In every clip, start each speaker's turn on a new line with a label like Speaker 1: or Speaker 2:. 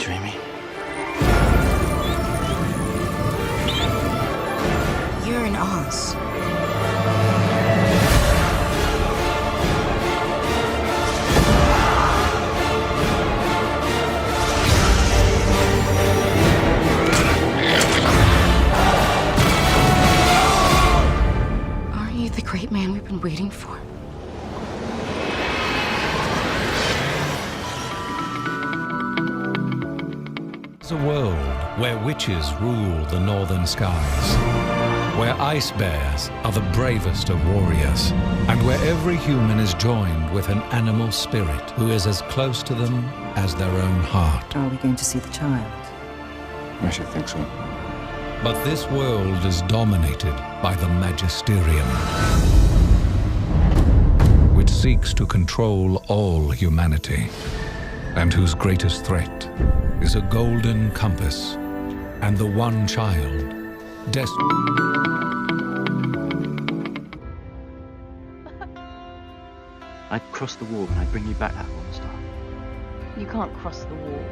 Speaker 1: dreaming?
Speaker 2: You're in Oz. Aren't you the great man we've been waiting for?
Speaker 3: There's a world where witches rule the northern skies, where ice bears are the bravest of warriors, and where every human is joined with an animal spirit who is as close to them as their own heart.
Speaker 4: Are we going to see the child?
Speaker 5: I should think so.
Speaker 3: But this world is dominated by the Magisterium, which seeks to control all humanity, and whose greatest threat is a golden compass and the one child destined.
Speaker 1: I'd cross the wall and I'd bring you back that one star.
Speaker 6: You can't cross the wall.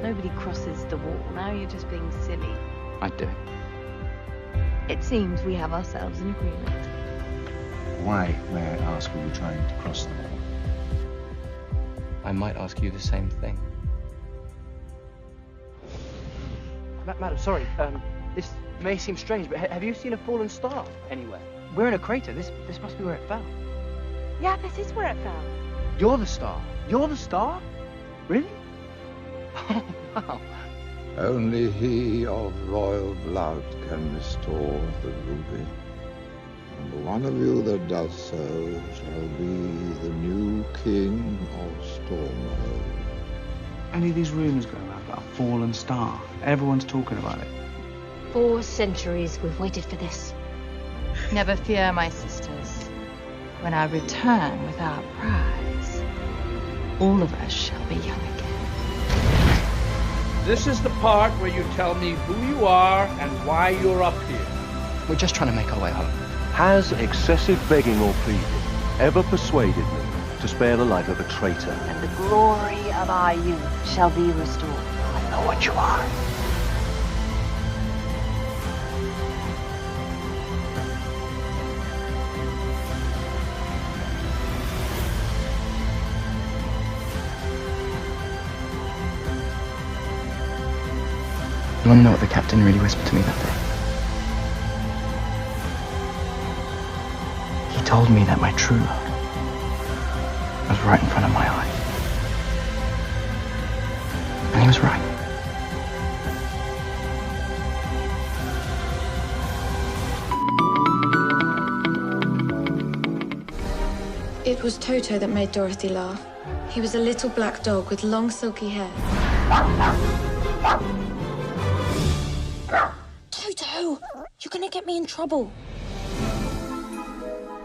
Speaker 6: Nobody crosses the wall. Now you're just being silly.
Speaker 1: I'd do it.
Speaker 6: It seems we have ourselves an agreement.
Speaker 5: Why, may I ask, were you trying to cross the wall?
Speaker 1: I might ask you the same thing. Madam, sorry, this may seem strange, but have you seen a fallen star anywhere? We're in a crater. This must be where it fell.
Speaker 6: Yeah, this is where it fell.
Speaker 1: You're the star. You're the star? Really? Oh, wow.
Speaker 7: Only he of royal blood can restore the ruby. And the one of you that does so shall be the new king of Stormworld.
Speaker 8: Any of these rumors going around about a fallen star? Everyone's talking about it.
Speaker 9: 4 centuries we've waited for this.
Speaker 6: Never fear, my sisters. When I return with our prize, all of us shall be young again.
Speaker 10: This is the part where you tell me who you are and why you're up here.
Speaker 1: We're just trying to make our way home.
Speaker 11: Has excessive begging or pleading ever persuaded me to spare the life of a traitor?
Speaker 9: And the glory of our youth shall be restored.
Speaker 1: I know what you are. You want to know what the captain really whispered to me that day? He told me that my true love was right in front of my eyes. And he was right.
Speaker 12: It was Toto that made Dorothy laugh. He was a little black dog with long silky hair.
Speaker 9: Toto! You're gonna get me in trouble.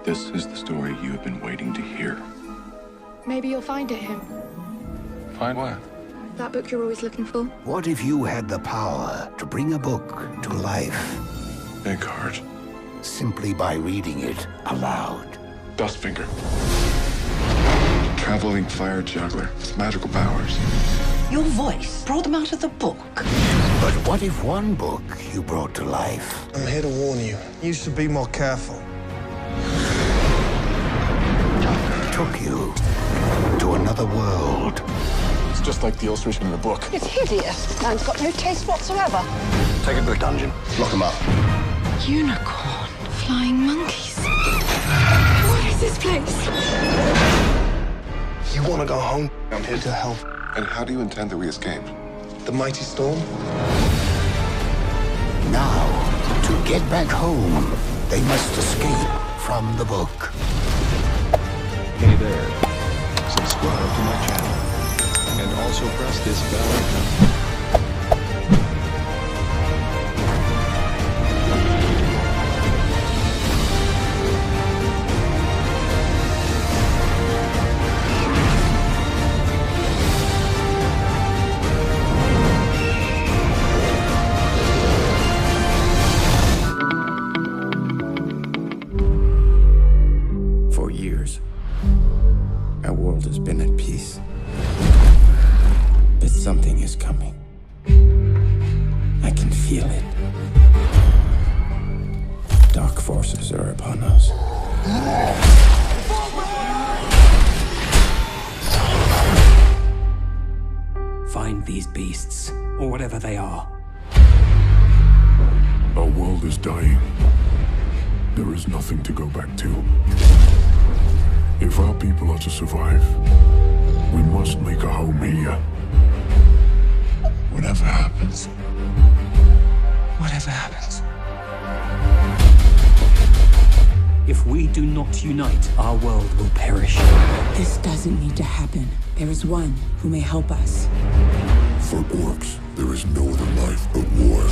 Speaker 5: This is the story you have been waiting to hear.
Speaker 12: Maybe you'll find it him.
Speaker 5: Find what?
Speaker 12: That book you're always looking for.
Speaker 13: What if you had the power to bring a book to life?
Speaker 5: Big heart.
Speaker 13: Simply by reading it aloud.
Speaker 5: Dustfinger. Traveling fire juggler with magical powers.
Speaker 2: Your voice brought them out of the book.
Speaker 13: But what if one book you brought to life
Speaker 14: I'm here to warn you. You should be more careful.
Speaker 13: took you to another world?
Speaker 5: It's just like the illustration in the book.
Speaker 2: It's hideous. Man's got no taste whatsoever.
Speaker 5: Take him to the dungeon. Lock him up.
Speaker 12: Unicorn. Flying monkeys. What is this place?
Speaker 14: You want to go home? I'm here to help.
Speaker 5: And how do you intend that we escape?
Speaker 14: The mighty storm?
Speaker 13: Now, to get back home, they must escape from the book.
Speaker 11: Hey there. Subscribe to my channel. And also press this bell icon.
Speaker 7: For years, our world has been at peace. But something is coming.
Speaker 4: I can feel it. Dark forces are upon us. Find these beasts, or whatever they are.
Speaker 15: Our world is dying. There is nothing to go back to. If our people are to survive, we must make a home here.
Speaker 14: Whatever happens.
Speaker 4: Whatever happens. If we do not unite, our world will perish.
Speaker 2: This doesn't need to happen. There is one who may help us.
Speaker 15: For orcs, there is no other life but war.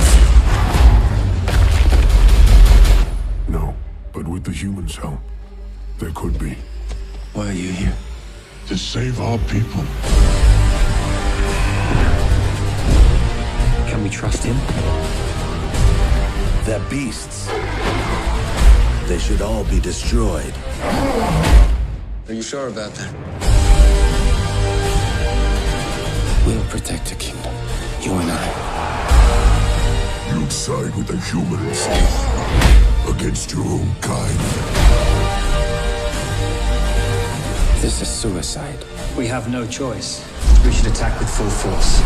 Speaker 15: No, but with the humans' help, there could be.
Speaker 4: Why are you here?
Speaker 15: To save our people.
Speaker 4: Can we trust him?
Speaker 16: They're beasts. They should all be destroyed.
Speaker 4: Are you sure about that? We'll protect the kingdom. You and I.
Speaker 15: You'd side with the humans against your own kind.
Speaker 4: This is suicide. We have no choice. We should attack with full force.